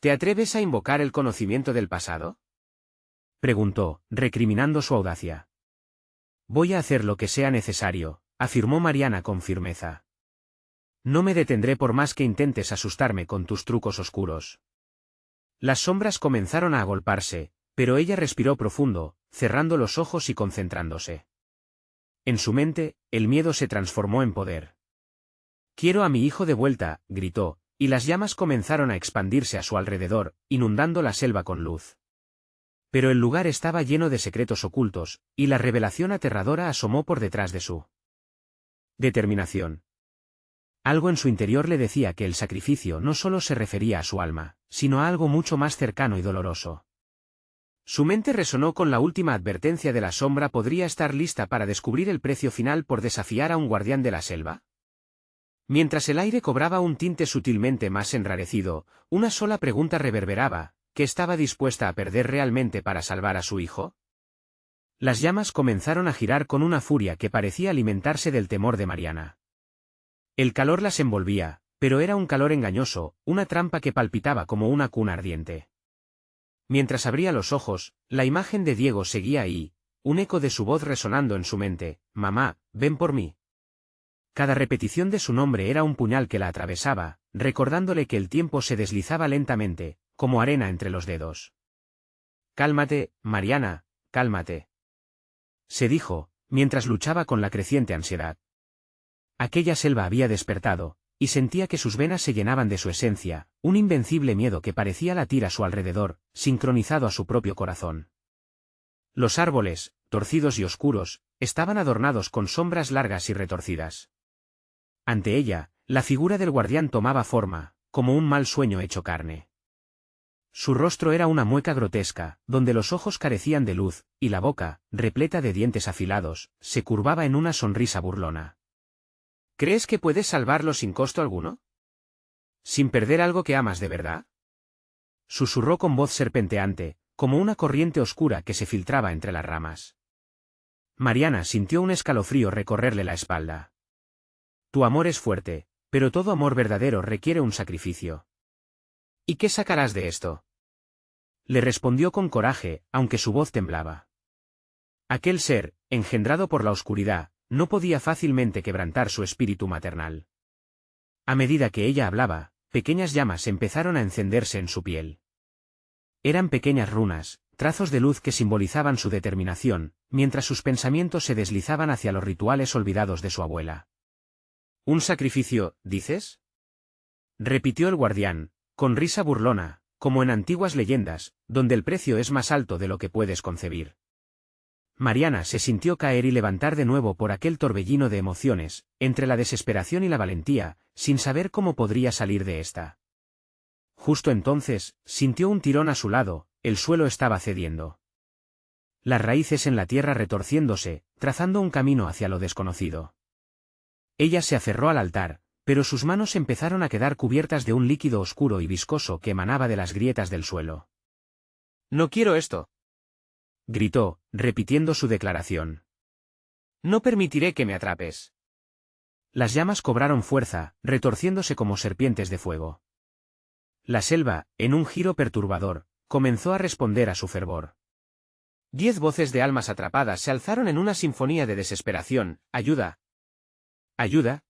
¿Te atreves a invocar el conocimiento del pasado?, preguntó, recriminando su audacia. Voy a hacer lo que sea necesario, afirmó Mariana con firmeza. No me detendré por más que intentes asustarme con tus trucos oscuros. Las sombras comenzaron a agolparse, pero ella respiró profundo, cerrando los ojos y concentrándose. En su mente, el miedo se transformó en poder. «Quiero a mi hijo de vuelta», gritó, y las llamas comenzaron a expandirse a su alrededor, inundando la selva con luz. Pero el lugar estaba lleno de secretos ocultos, y la revelación aterradora asomó por detrás de su determinación. Algo en su interior le decía que el sacrificio no solo se refería a su alma, sino a algo mucho más cercano y doloroso. Su mente resonó con la última advertencia de la sombra. ¿Podría estar lista para descubrir el precio final por desafiar a un guardián de la selva? Mientras el aire cobraba un tinte sutilmente más enrarecido, una sola pregunta reverberaba: ¿qué estaba dispuesta a perder realmente para salvar a su hijo? Las llamas comenzaron a girar con una furia que parecía alimentarse del temor de Mariana. El calor las envolvía, pero era un calor engañoso, una trampa que palpitaba como una cuna ardiente. Mientras abría los ojos, la imagen de Diego seguía ahí, un eco de su voz resonando en su mente: «Mamá, ven por mí». Cada repetición de su nombre era un puñal que la atravesaba, recordándole que el tiempo se deslizaba lentamente, como arena entre los dedos. «Cálmate, Mariana, cálmate», se dijo, mientras luchaba con la creciente ansiedad. Aquella selva había despertado, y sentía que sus venas se llenaban de su esencia, un invencible miedo que parecía latir a su alrededor, sincronizado a su propio corazón. Los árboles, torcidos y oscuros, estaban adornados con sombras largas y retorcidas. Ante ella, la figura del guardián tomaba forma, como un mal sueño hecho carne. Su rostro era una mueca grotesca, donde los ojos carecían de luz, y la boca, repleta de dientes afilados, se curvaba en una sonrisa burlona. ¿Crees que puedes salvarlo sin costo alguno? ¿Sin perder algo que amas de verdad? Susurró con voz serpenteante, como una corriente oscura que se filtraba entre las ramas. Mariana sintió un escalofrío recorrerle la espalda. Tu amor es fuerte, pero todo amor verdadero requiere un sacrificio. ¿Y qué sacarás de esto? Le respondió con coraje, aunque su voz temblaba. Aquel ser, engendrado por la oscuridad, no podía fácilmente quebrantar su espíritu maternal. A medida que ella hablaba, pequeñas llamas empezaron a encenderse en su piel. Eran pequeñas runas, trazos de luz que simbolizaban su determinación, mientras sus pensamientos se deslizaban hacia los rituales olvidados de su abuela. ¿Un sacrificio, dices? Repitió el guardián, con risa burlona, como en antiguas leyendas, donde el precio es más alto de lo que puedes concebir. Mariana se sintió caer y levantar de nuevo por aquel torbellino de emociones, entre la desesperación y la valentía, sin saber cómo podría salir de esta. Justo entonces, sintió un tirón a su lado, el suelo estaba cediendo. Las raíces en la tierra retorciéndose, trazando un camino hacia lo desconocido. Ella se aferró al altar, pero sus manos empezaron a quedar cubiertas de un líquido oscuro y viscoso que emanaba de las grietas del suelo. «No quiero esto», gritó, repitiendo su declaración. «No permitiré que me atrapes». Las llamas cobraron fuerza, retorciéndose como serpientes de fuego. La selva, en un giro perturbador, comenzó a responder a su fervor. 10 voces de almas atrapadas se alzaron en una sinfonía de desesperación. «¡Ayuda! ¡Ayuda!».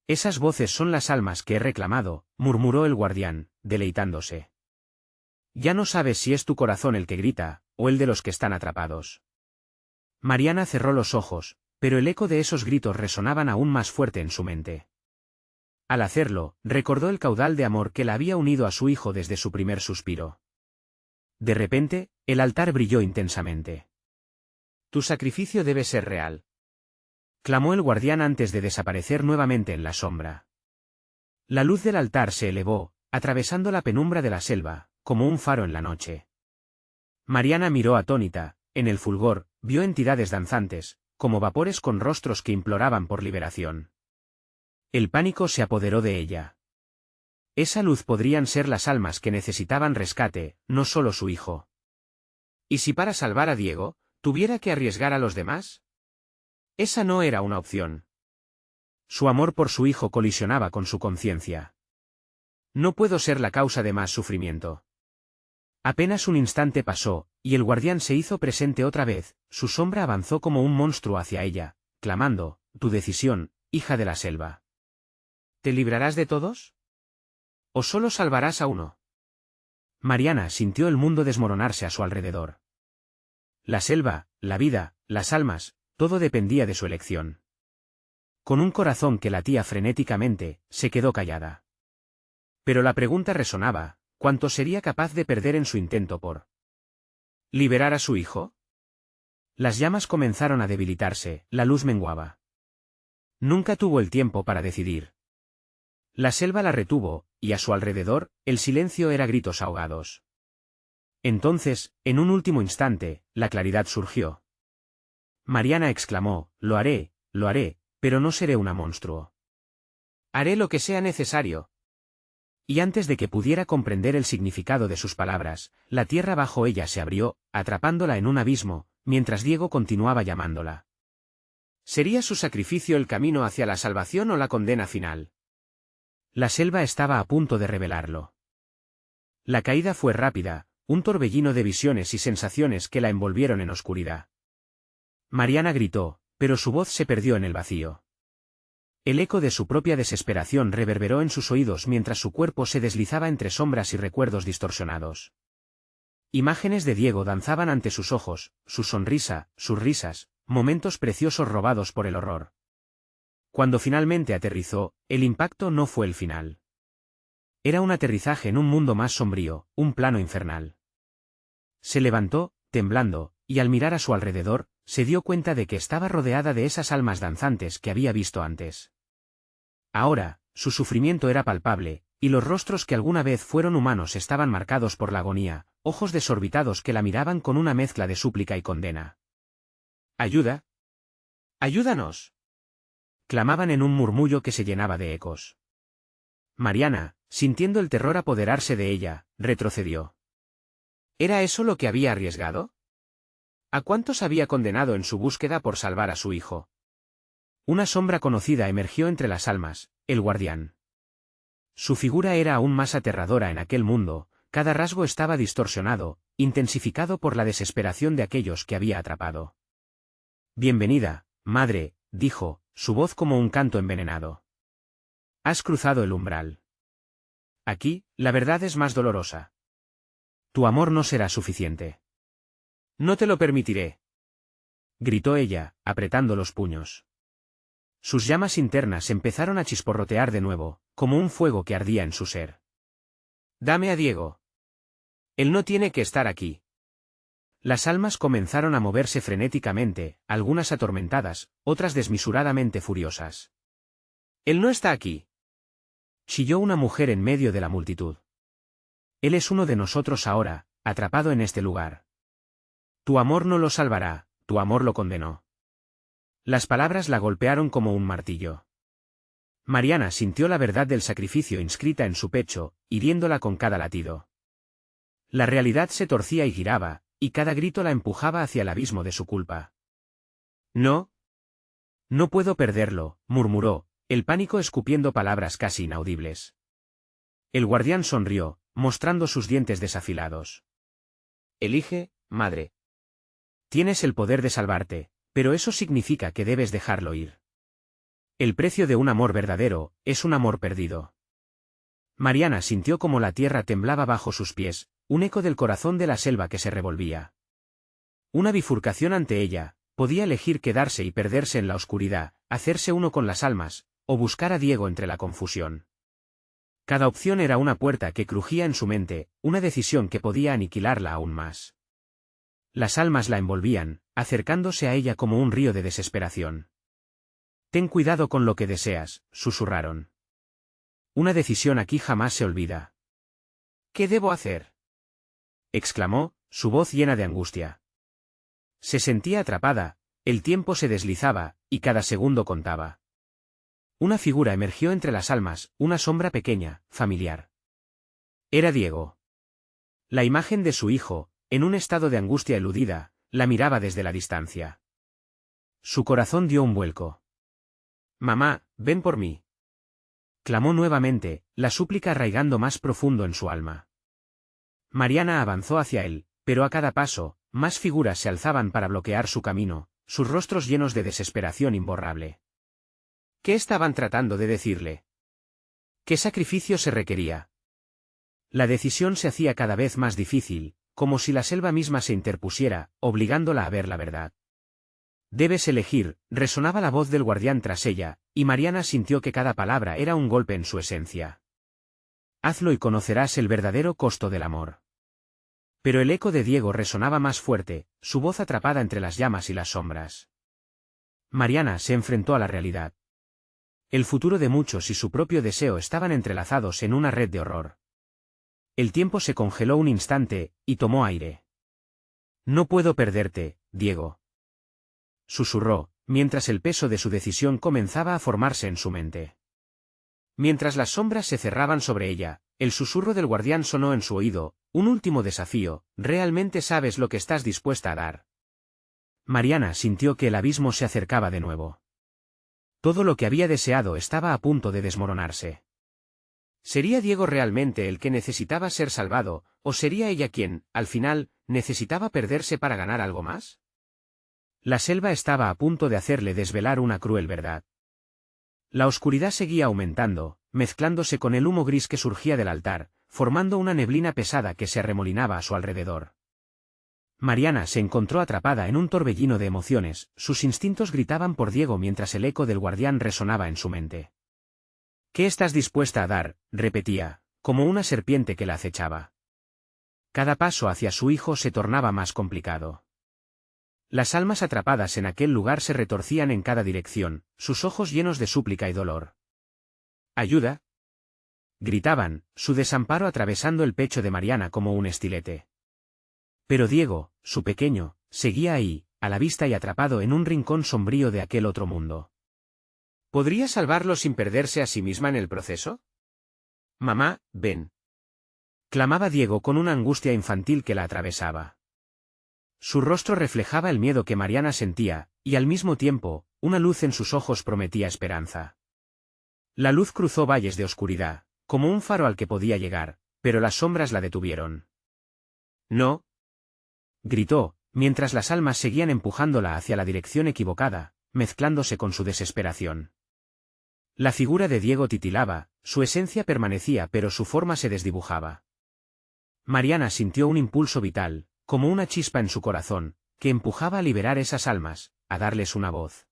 «Esas voces son las almas que he reclamado», murmuró el guardián, deleitándose. «Ya no sabes si es tu corazón el que grita, o el de los que están atrapados». Mariana cerró los ojos, pero el eco de esos gritos resonaban aún más fuerte en su mente. Al hacerlo, recordó el caudal de amor que la había unido a su hijo desde su primer suspiro. De repente, el altar brilló intensamente. «Tu sacrificio debe ser real», clamó el guardián antes de desaparecer nuevamente en la sombra. La luz del altar se elevó, atravesando la penumbra de la selva, como un faro en la noche. Mariana miró atónita, en el fulgor, vio entidades danzantes, como vapores con rostros que imploraban por liberación. El pánico se apoderó de ella. Esa luz podrían ser las almas que necesitaban rescate, no solo su hijo. ¿Y si para salvar a Diego, tuviera que arriesgar a los demás? Esa no era una opción. Su amor por su hijo colisionaba con su conciencia. No puedo ser la causa de más sufrimiento. Apenas un instante pasó, y el guardián se hizo presente otra vez, su sombra avanzó como un monstruo hacia ella, clamando, «Tu decisión, hija de la selva. ¿Te librarás de todos? ¿O solo salvarás a uno?». Mariana sintió el mundo desmoronarse a su alrededor. La selva, la vida, las almas, todo dependía de su elección. Con un corazón que latía frenéticamente, se quedó callada. Pero la pregunta resonaba, ¿cuánto sería capaz de perder en su intento por liberar a su hijo? Las llamas comenzaron a debilitarse, la luz menguaba. Nunca tuvo el tiempo para decidir. La selva la retuvo, y a su alrededor, el silencio era gritos ahogados. Entonces, en un último instante, la claridad surgió. Mariana exclamó, lo haré, pero no seré una monstruo. Haré lo que sea necesario». Y antes de que pudiera comprender el significado de sus palabras, la tierra bajo ella se abrió, atrapándola en un abismo, mientras Diego continuaba llamándola. ¿Sería su sacrificio el camino hacia la salvación o la condena final? La selva estaba a punto de revelarlo. La caída fue rápida, un torbellino de visiones y sensaciones que la envolvieron en oscuridad. Mariana gritó, pero su voz se perdió en el vacío. El eco de su propia desesperación reverberó en sus oídos mientras su cuerpo se deslizaba entre sombras y recuerdos distorsionados. Imágenes de Diego danzaban ante sus ojos, su sonrisa, sus risas, momentos preciosos robados por el horror. Cuando finalmente aterrizó, el impacto no fue el final. Era un aterrizaje en un mundo más sombrío, un plano infernal. Se levantó, temblando, y al mirar a su alrededor, se dio cuenta de que estaba rodeada de esas almas danzantes que había visto antes. Ahora, su sufrimiento era palpable, y los rostros que alguna vez fueron humanos estaban marcados por la agonía, ojos desorbitados que la miraban con una mezcla de súplica y condena. —¡Ayuda! ¡Ayúdanos! —clamaban en un murmullo que se llenaba de ecos. Mariana, sintiendo el terror apoderarse de ella, retrocedió. ¿Era eso lo que había arriesgado? ¿A cuántos había condenado en su búsqueda por salvar a su hijo? Una sombra conocida emergió entre las almas, el guardián. Su figura era aún más aterradora en aquel mundo, cada rasgo estaba distorsionado, intensificado por la desesperación de aquellos que había atrapado. Bienvenida, madre, dijo, su voz como un canto envenenado. Has cruzado el umbral. Aquí, la verdad es más dolorosa. Tu amor no será suficiente. No te lo permitiré. Gritó ella, apretando los puños. Sus llamas internas empezaron a chisporrotear de nuevo, como un fuego que ardía en su ser. Dame a Diego. Él no tiene que estar aquí. Las almas comenzaron a moverse frenéticamente, algunas atormentadas, otras desmesuradamente furiosas. Él no está aquí. Chilló una mujer en medio de la multitud. Él es uno de nosotros ahora, atrapado en este lugar. Tu amor no lo salvará, tu amor lo condenó. Las palabras la golpearon como un martillo. Mariana sintió la verdad del sacrificio inscrita en su pecho, hiriéndola con cada latido. La realidad se torcía y giraba, y cada grito la empujaba hacia el abismo de su culpa. No. No puedo perderlo, murmuró, el pánico escupiendo palabras casi inaudibles. El guardián sonrió, mostrando sus dientes desafilados. Elige, madre. Tienes el poder de salvarte, pero eso significa que debes dejarlo ir. El precio de un amor verdadero, es un amor perdido. Mariana sintió como la tierra temblaba bajo sus pies, un eco del corazón de la selva que se revolvía. Una bifurcación ante ella, podía elegir quedarse y perderse en la oscuridad, hacerse uno con las almas, o buscar a Diego entre la confusión. Cada opción era una puerta que crujía en su mente, una decisión que podía aniquilarla aún más. Las almas la envolvían, acercándose a ella como un río de desesperación. Ten cuidado con lo que deseas, susurraron. Una decisión aquí jamás se olvida. ¿Qué debo hacer? Exclamó, su voz llena de angustia. Se sentía atrapada, el tiempo se deslizaba, y cada segundo contaba. Una figura emergió entre las almas, una sombra pequeña, familiar. Era Diego. La imagen de su hijo, en un estado de angustia eludida, la miraba desde la distancia. Su corazón dio un vuelco. Mamá, ven por mí. Clamó nuevamente, la súplica arraigando más profundo en su alma. Mariana avanzó hacia él, pero a cada paso, más figuras se alzaban para bloquear su camino, sus rostros llenos de desesperación imborrable. ¿Qué estaban tratando de decirle? ¿Qué sacrificio se requería? La decisión se hacía cada vez más difícil, como si la selva misma se interpusiera, obligándola a ver la verdad. Debes elegir, resonaba la voz del guardián tras ella, y Mariana sintió que cada palabra era un golpe en su esencia. Hazlo y conocerás el verdadero costo del amor. Pero el eco de Diego resonaba más fuerte, su voz atrapada entre las llamas y las sombras. Mariana se enfrentó a la realidad. El futuro de muchos y su propio deseo estaban entrelazados en una red de horror. El tiempo se congeló un instante, y tomó aire. No puedo perderte, Diego. Susurró, mientras el peso de su decisión comenzaba a formarse en su mente. Mientras las sombras se cerraban sobre ella, el susurro del guardián sonó en su oído, un último desafío, ¿realmente sabes lo que estás dispuesta a dar? Mariana sintió que el abismo se acercaba de nuevo. Todo lo que había deseado estaba a punto de desmoronarse. ¿Sería Diego realmente el que necesitaba ser salvado, o sería ella quien, al final, necesitaba perderse para ganar algo más? La selva estaba a punto de hacerle desvelar una cruel verdad. La oscuridad seguía aumentando, mezclándose con el humo gris que surgía del altar, formando una neblina pesada que se arremolinaba a su alrededor. Mariana se encontró atrapada en un torbellino de emociones, sus instintos gritaban por Diego mientras el eco del guardián resonaba en su mente. ¿Qué estás dispuesta a dar?, repetía, como una serpiente que la acechaba. Cada paso hacia su hijo se tornaba más complicado. Las almas atrapadas en aquel lugar se retorcían en cada dirección, sus ojos llenos de súplica y dolor. ¡Ayuda! Gritaban, su desamparo atravesando el pecho de Mariana como un estilete. Pero Diego, su pequeño, seguía ahí, a la vista y atrapado en un rincón sombrío de aquel otro mundo. ¿Podría salvarlo sin perderse a sí misma en el proceso? Mamá, ven. Clamaba Diego con una angustia infantil que la atravesaba. Su rostro reflejaba el miedo que Mariana sentía, y al mismo tiempo, una luz en sus ojos prometía esperanza. La luz cruzó valles de oscuridad, como un faro al que podía llegar, pero las sombras la detuvieron. «No», gritó, mientras las almas seguían empujándola hacia la dirección equivocada, mezclándose con su desesperación. La figura de Diego titilaba, su esencia permanecía pero su forma se desdibujaba. Mariana sintió un impulso vital, como una chispa en su corazón, que empujaba a liberar esas almas, a darles una voz.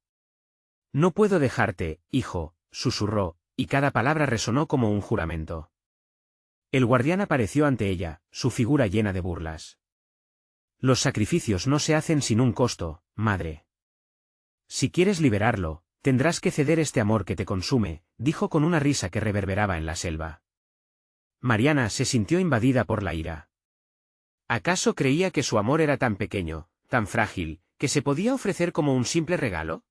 «No puedo dejarte, hijo», susurró, y cada palabra resonó como un juramento. El guardián apareció ante ella, su figura llena de burlas. «Los sacrificios no se hacen sin un costo, madre. Si quieres liberarlo, tendrás que ceder este amor que te consume», dijo con una risa que reverberaba en la selva. Mariana se sintió invadida por la ira. ¿Acaso creía que su amor era tan pequeño, tan frágil, que se podía ofrecer como un simple regalo?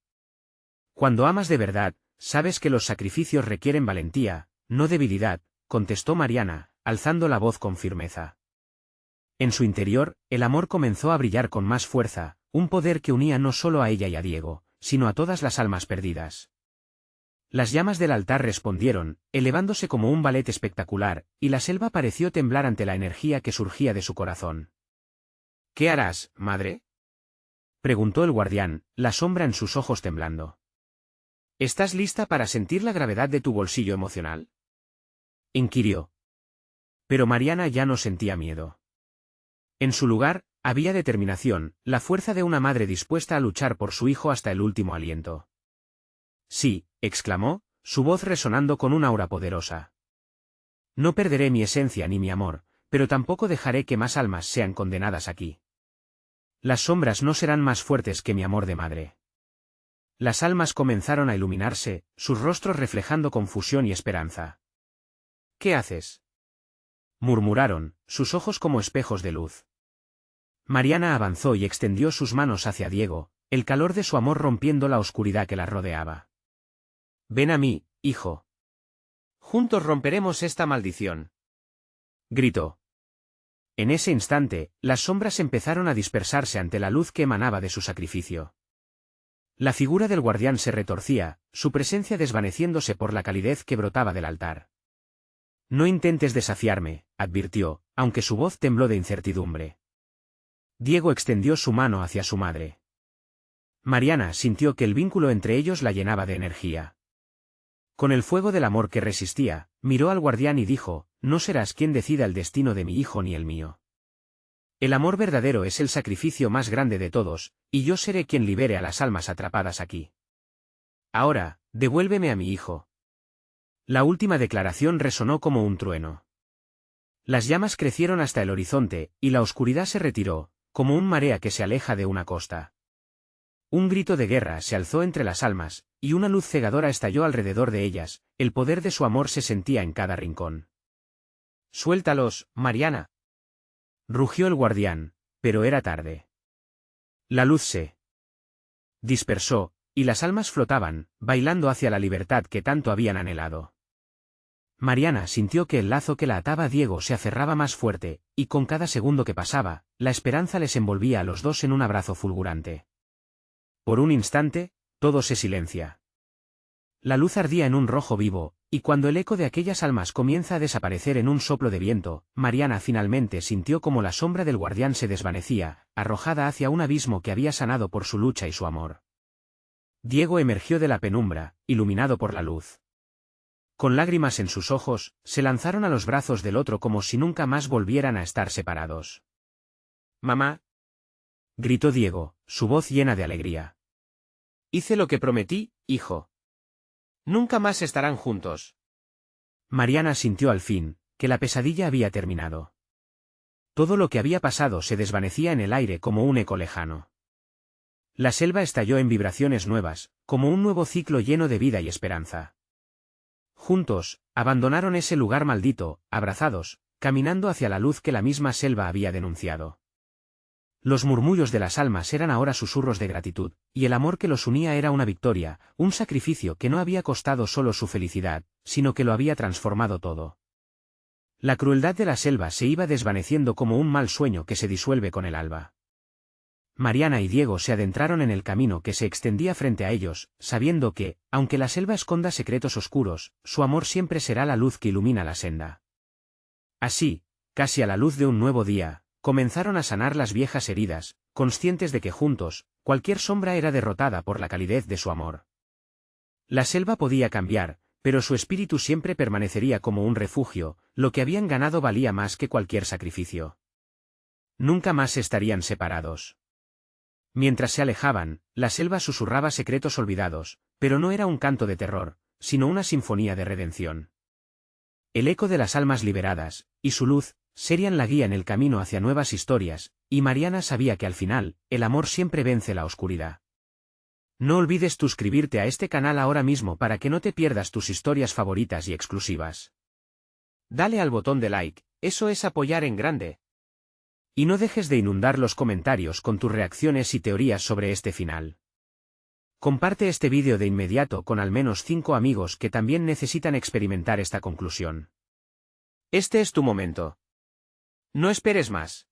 Cuando amas de verdad, sabes que los sacrificios requieren valentía, no debilidad, contestó Mariana, alzando la voz con firmeza. En su interior, el amor comenzó a brillar con más fuerza, un poder que unía no solo a ella y a Diego, sino a todas las almas perdidas. Las llamas del altar respondieron, elevándose como un ballet espectacular, y la selva pareció temblar ante la energía que surgía de su corazón. «¿Qué harás, madre?», preguntó el guardián, la sombra en sus ojos temblando. «¿Estás lista para sentir la gravedad de tu bolsillo emocional?», inquirió. Pero Mariana ya no sentía miedo. En su lugar, había determinación, la fuerza de una madre dispuesta a luchar por su hijo hasta el último aliento. «Sí», exclamó, su voz resonando con una aura poderosa. «No perderé mi esencia ni mi amor, pero tampoco dejaré que más almas sean condenadas aquí. Las sombras no serán más fuertes que mi amor de madre». Las almas comenzaron a iluminarse, sus rostros reflejando confusión y esperanza. «¿Qué haces?», murmuraron, sus ojos como espejos de luz. Mariana avanzó y extendió sus manos hacia Diego, el calor de su amor rompiendo la oscuridad que la rodeaba. «Ven a mí, hijo. Juntos romperemos esta maldición», gritó. En ese instante, las sombras empezaron a dispersarse ante la luz que emanaba de su sacrificio. La figura del guardián se retorcía, su presencia desvaneciéndose por la calidez que brotaba del altar. «No intentes desafiarme», advirtió, aunque su voz tembló de incertidumbre. Diego extendió su mano hacia su madre. Mariana sintió que el vínculo entre ellos la llenaba de energía. Con el fuego del amor que resistía, miró al guardián y dijo, «No serás quien decida el destino de mi hijo ni el mío. El amor verdadero es el sacrificio más grande de todos, y yo seré quien libere a las almas atrapadas aquí. Ahora, devuélveme a mi hijo». La última declaración resonó como un trueno. Las llamas crecieron hasta el horizonte, y la oscuridad se retiró, como un marea que se aleja de una costa. Un grito de guerra se alzó entre las almas, y una luz cegadora estalló alrededor de ellas, el poder de su amor se sentía en cada rincón. «Suéltalos, Mariana», rugió el guardián, pero era tarde. La luz se dispersó, y las almas flotaban, bailando hacia la libertad que tanto habían anhelado. Mariana sintió que el lazo que la ataba a Diego se aferraba más fuerte, y con cada segundo que pasaba, la esperanza les envolvía a los dos en un abrazo fulgurante. Por un instante, todo se silencia. La luz ardía en un rojo vivo, y cuando el eco de aquellas almas comienza a desaparecer en un soplo de viento, Mariana finalmente sintió como la sombra del guardián se desvanecía, arrojada hacia un abismo que había sanado por su lucha y su amor. Diego emergió de la penumbra, iluminado por la luz. Con lágrimas en sus ojos, se lanzaron a los brazos del otro como si nunca más volvieran a estar separados. «Mamá», gritó Diego, su voz llena de alegría. «Hice lo que prometí, hijo. Nunca más estarán juntos». Mariana sintió al fin, que la pesadilla había terminado. Todo lo que había pasado se desvanecía en el aire como un eco lejano. La selva estalló en vibraciones nuevas, como un nuevo ciclo lleno de vida y esperanza. Juntos, abandonaron ese lugar maldito, abrazados, caminando hacia la luz que la misma selva había denunciado. Los murmullos de las almas eran ahora susurros de gratitud, y el amor que los unía era una victoria, un sacrificio que no había costado solo su felicidad, sino que lo había transformado todo. La crueldad de la selva se iba desvaneciendo como un mal sueño que se disuelve con el alba. Mariana y Diego se adentraron en el camino que se extendía frente a ellos, sabiendo que, aunque la selva esconda secretos oscuros, su amor siempre será la luz que ilumina la senda. Así, casi a la luz de un nuevo día, comenzaron a sanar las viejas heridas, conscientes de que juntos, cualquier sombra era derrotada por la calidez de su amor. La selva podía cambiar, pero su espíritu siempre permanecería como un refugio, lo que habían ganado valía más que cualquier sacrificio. Nunca más estarían separados. Mientras se alejaban, la selva susurraba secretos olvidados, pero no era un canto de terror, sino una sinfonía de redención. El eco de las almas liberadas, y su luz, serían la guía en el camino hacia nuevas historias, y Mariana sabía que al final, el amor siempre vence la oscuridad. No olvides suscribirte a este canal ahora mismo para que no te pierdas tus historias favoritas y exclusivas. Dale al botón de like, eso es apoyar en grande. Y no dejes de inundar los comentarios con tus reacciones y teorías sobre este final. Comparte este vídeo de inmediato con al menos 5 amigos que también necesitan experimentar esta conclusión. Este es tu momento. No esperes más.